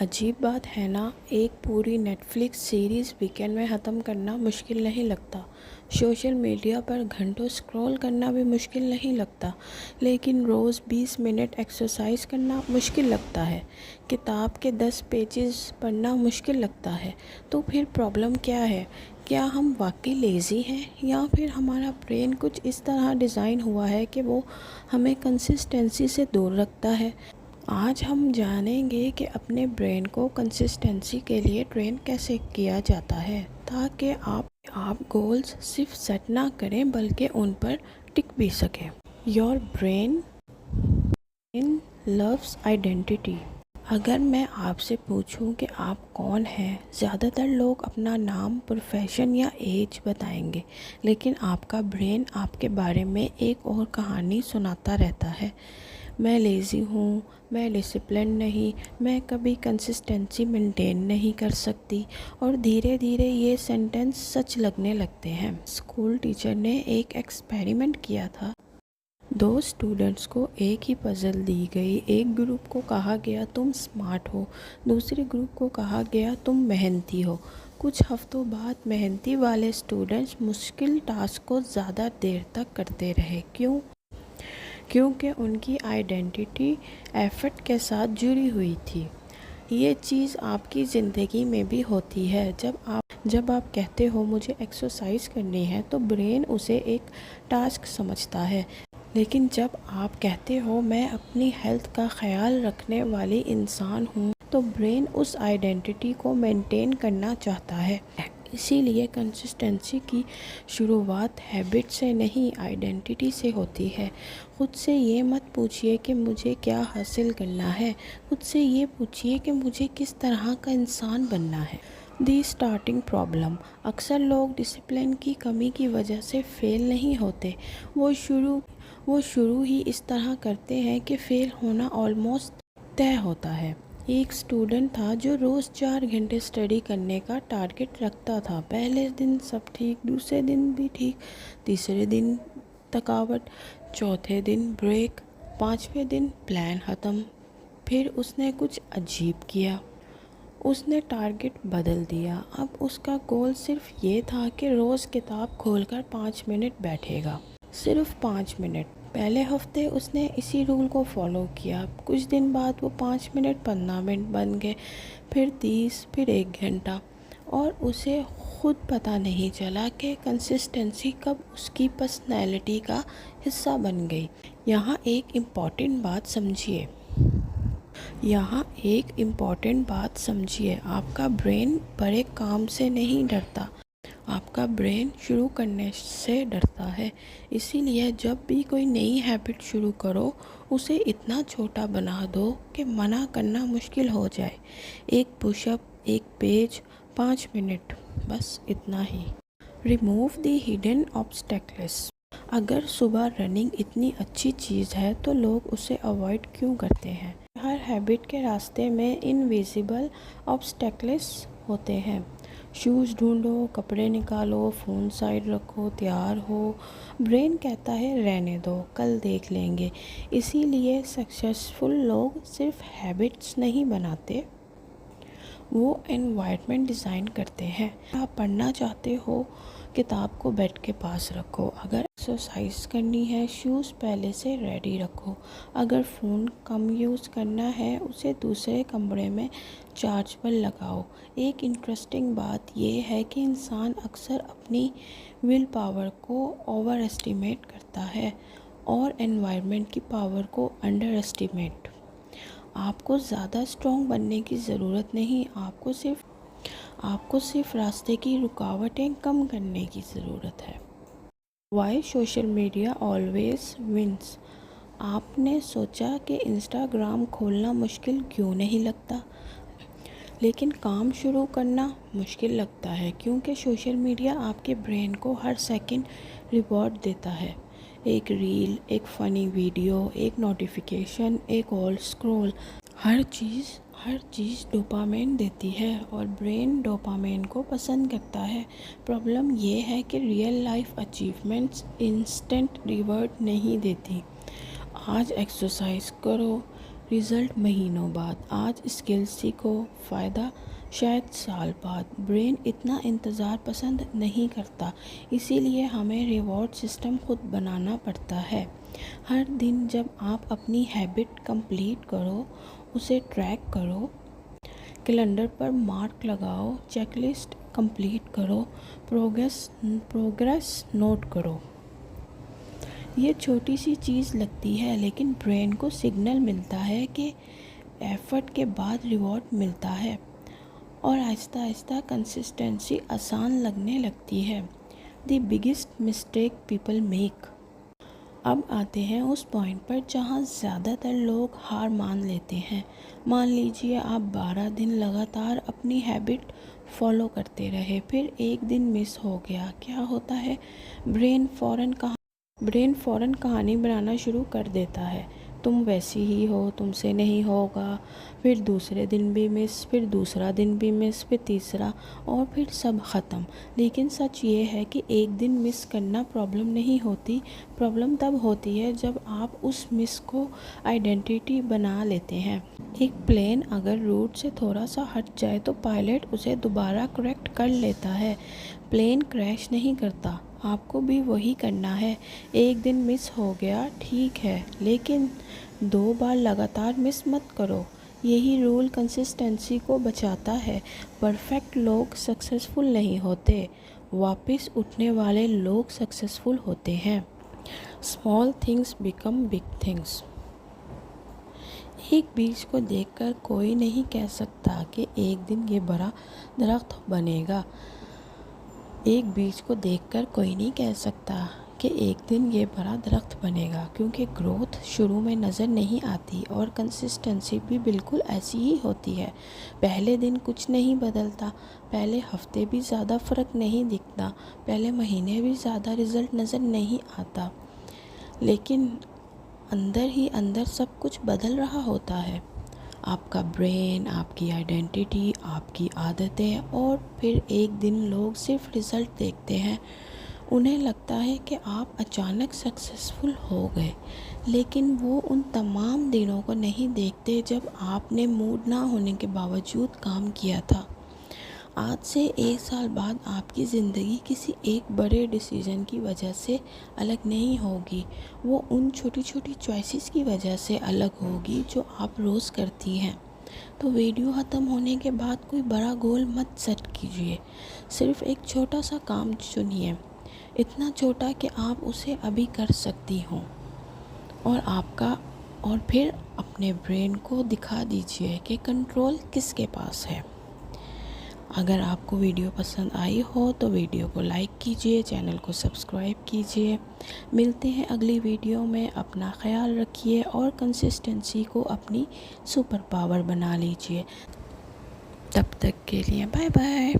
अजीब बात है ना, एक पूरी नेटफ्लिक्स सीरीज़ वीकेंड में ख़त्म करना मुश्किल नहीं लगता। सोशल मीडिया पर घंटों स्क्रॉल करना भी मुश्किल नहीं लगता, लेकिन रोज़ 20 मिनट एक्सरसाइज करना मुश्किल लगता है। किताब के 10 पेजेस पढ़ना मुश्किल लगता है। तो फिर प्रॉब्लम क्या है? क्या हम वाकई लेज़ी हैं, या फिर हमारा ब्रेन कुछ इस तरह डिज़ाइन हुआ है कि वो हमें कंसिस्टेंसी से दूर रखता है? आज हम जानेंगे कि अपने ब्रेन को कंसिस्टेंसी के लिए ट्रेन कैसे किया जाता है, ताकि आप गोल्स सिर्फ सेट ना करें बल्कि उन पर टिक भी सकें। Your brain in loves identity. अगर मैं आपसे पूछूं कि आप कौन हैं, ज़्यादातर लोग अपना नाम, प्रोफेशन या एज बताएंगे, लेकिन आपका ब्रेन आपके बारे में एक और कहानी सुनाता रहता है। मैं लेज़ी हूँ, मैं डिसिप्लिन नहीं, मैं कभी कंसिस्टेंसी मेंटेन नहीं कर सकती, और धीरे धीरे ये सेंटेंस सच लगने लगते हैं। स्कूल टीचर ने एक एक्सपेरिमेंट किया था। दो स्टूडेंट्स को एक ही पज़ल दी गई। एक ग्रुप को कहा गया तुम स्मार्ट हो, दूसरे ग्रुप को कहा गया तुम मेहनती हो। कुछ हफ्तों बाद मेहनती वाले स्टूडेंट्स मुश्किल टास्क को ज़्यादा देर तक करते रहे। क्यों? क्योंकि उनकी आइडेंटिटी एफर्ट के साथ जुड़ी हुई थी। ये चीज़ आपकी ज़िंदगी में भी होती है। जब आप कहते हो मुझे एक्सरसाइज करनी है, तो ब्रेन उसे एक टास्क समझता है। लेकिन जब आप कहते हो मैं अपनी हेल्थ का ख्याल रखने वाली इंसान हूँ, तो ब्रेन उस आइडेंटिटी को मेंटेन करना चाहता है। इसीलिए कंसिस्टेंसी की शुरुआत हैबिट से नहीं, आइडेंटिटी से होती है। खुद से ये मत पूछिए कि मुझे क्या हासिल करना है, खुद से ये पूछिए कि मुझे किस तरह का इंसान बनना है। The starting problem. अक्सर लोग डिसिप्लिन की कमी की वजह से फेल नहीं होते, वो शुरू ही इस तरह करते हैं कि फेल होना ऑलमोस्ट तय होता है। एक स्टूडेंट था जो रोज़ 4 घंटे स्टडी करने का टारगेट रखता था। पहले दिन सब ठीक, दूसरे दिन भी ठीक, तीसरे दिन थकावट, चौथे दिन ब्रेक, पांचवें दिन प्लान ख़त्म। फिर उसने कुछ अजीब किया, उसने टारगेट बदल दिया। अब उसका गोल सिर्फ ये था कि रोज़ किताब खोलकर 5 मिनट बैठेगा, सिर्फ 5 मिनट। पहले हफ्ते उसने इसी रूल को फॉलो किया। कुछ दिन बाद वो 5 मिनट 15 मिनट बन गए, फिर 30, फिर 1 घंटा, और उसे खुद पता नहीं चला कि कंसिस्टेंसी कब उसकी पर्सनैलिटी का हिस्सा बन गई। यहाँ एक इम्पॉर्टेंट बात समझिए, आपका ब्रेन बड़े काम से नहीं डरता, आपका ब्रेन शुरू करने से डरता है। इसीलिए जब भी कोई नई हैबिट शुरू करो, उसे इतना छोटा बना दो कि मना करना मुश्किल हो जाए। एक पुशअप, एक पेज, 5 मिनट, बस इतना ही। Remove the hidden obstacles. अगर सुबह रनिंग इतनी अच्छी चीज़ है, तो लोग उसे अवॉइड क्यों करते हैं? हर हैबिट के रास्ते में इनविजिबल ऑब्स्टेकल्स होते हैं। शूज़ ढूंढो, कपड़े निकालो, फ़ोन साइड रखो, तैयार हो। ब्रेन कहता है रहने दो, कल देख लेंगे। इसीलिए सक्सेसफुल लोग सिर्फ हैबिट्स नहीं बनाते, वो एनवायरनमेंट डिज़ाइन करते हैं। आप पढ़ना चाहते हो, किताब को बेड के पास रखो। अगर एक्सरसाइज करनी है, शूज़ पहले से रेडी रखो। अगर फ़ोन कम यूज़ करना है, उसे दूसरे कमरे में चार्ज पर लगाओ। एक इंटरेस्टिंग बात यह है कि इंसान अक्सर अपनी विल पावर को ओवर एस्टिमेट करता है और एनवायरनमेंट की पावर को अंडर एस्टिमेट। आपको ज़्यादा स्ट्रॉन्ग बनने की ज़रूरत नहीं, आपको सिर्फ रास्ते की रुकावटें कम करने की ज़रूरत है। Why social media always wins. आपने सोचा कि इंस्टाग्राम खोलना मुश्किल क्यों नहीं लगता, लेकिन काम शुरू करना मुश्किल लगता है, क्योंकि सोशल मीडिया आपके ब्रेन को हर सेकंड रिवॉर्ड देता है। एक रील, एक फ़नी वीडियो, एक नोटिफिकेशन, एक और स्क्रॉल, हर चीज़ डोपामिन देती है, और ब्रेन डोपामिन को पसंद करता है। प्रॉब्लम ये है कि real life achievements instant reward नहीं देती। आज एक्सरसाइज करो, रिज़ल्ट महीनों बाद। आज स्किल सीखो, फ़ायदा शायद साल बाद। ब्रेन इतना इंतज़ार पसंद नहीं करता, इसीलिए हमें रिवॉर्ड सिस्टम खुद बनाना पड़ता है। हर दिन जब आप अपनी हैबिट कंप्लीट करो, उसे ट्रैक करो, कैलेंडर पर मार्क लगाओ, चेकलिस्ट कंप्लीट करो, प्रोग्रेस नोट करो। ये छोटी सी चीज़ लगती है, लेकिन ब्रेन को सिग्नल मिलता है कि एफ़र्ट के बाद रिवॉर्ड मिलता है और आहिस्ता आहिस्ता कंसिस्टेंसी आसान लगने लगती है। The biggest mistake people make. अब आते हैं उस पॉइंट पर जहाँ ज़्यादातर लोग हार मान लेते हैं। मान लीजिए आप 12 दिन लगातार अपनी हैबिट फॉलो करते रहे, फिर एक दिन मिस हो गया। क्या होता है? ब्रेन फ़ौरन कहानी बनाना शुरू कर देता है। तुम वैसी ही हो, तुमसे नहीं होगा। फिर दूसरे दिन भी मिस, फिर दूसरा दिन भी मिस, फिर तीसरा, और फिर सब ख़त्म। लेकिन सच ये है कि एक दिन मिस करना प्रॉब्लम नहीं होती। प्रॉब्लम तब होती है जब आप उस मिस को आइडेंटिटी बना लेते हैं। एक प्लेन अगर रूट से थोड़ा सा हट जाए तो पायलट उसे दोबारा करेक्ट कर लेता है। प्लेन क्रैश नहीं करता। आपको भी वही करना है। एक दिन मिस हो गया, ठीक है, लेकिन 2 बार लगातार मिस मत करो। यही रूल कंसिस्टेंसी को बचाता है। परफेक्ट लोग सक्सेसफुल नहीं होते, वापस उठने वाले लोग सक्सेसफुल होते हैं। Small things become big things. एक बीज को देखकर कोई नहीं कह सकता कि एक दिन ये बड़ा दरख्त बनेगा। एक बीज को देखकर कोई नहीं कह सकता कि एक दिन ये बड़ा दरख्त बनेगा, क्योंकि ग्रोथ शुरू में नज़र नहीं आती और कंसिस्टेंसी भी बिल्कुल ऐसी ही होती है। पहले दिन कुछ नहीं बदलता, पहले हफ्ते भी ज़्यादा फ़र्क नहीं दिखता, पहले महीने भी ज़्यादा रिज़ल्ट नज़र नहीं आता, लेकिन अंदर ही अंदर सब कुछ बदल रहा होता है। आपका ब्रेन, आपकी आइडेंटिटी, आपकी आदतें। और फिर एक दिन लोग सिर्फ रिज़ल्ट देखते हैं। उन्हें लगता है कि आप अचानक सक्सेसफुल हो गए, लेकिन वो उन तमाम दिनों को नहीं देखते जब आपने मूड ना होने के बावजूद काम किया था। आज से 1 साल बाद आपकी ज़िंदगी किसी एक बड़े डिसीज़न की वजह से अलग नहीं होगी। वो उन छोटी छोटी चॉइसेस की वजह से अलग होगी जो आप रोज़ करती हैं। तो वीडियो ख़त्म होने के बाद कोई बड़ा गोल मत सेट कीजिए। सिर्फ़ एक छोटा सा काम चुनिए, इतना छोटा कि आप उसे अभी कर सकती हों, और फिर अपने ब्रेन को दिखा दीजिए कि कंट्रोल किसके पास है। अगर आपको वीडियो पसंद आई हो तो वीडियो को लाइक कीजिए, चैनल को सब्सक्राइब कीजिए। मिलते हैं अगली वीडियो में। अपना ख्याल रखिए और कंसिस्टेंसी को अपनी सुपर पावर बना लीजिए। तब तक के लिए बाय बाय।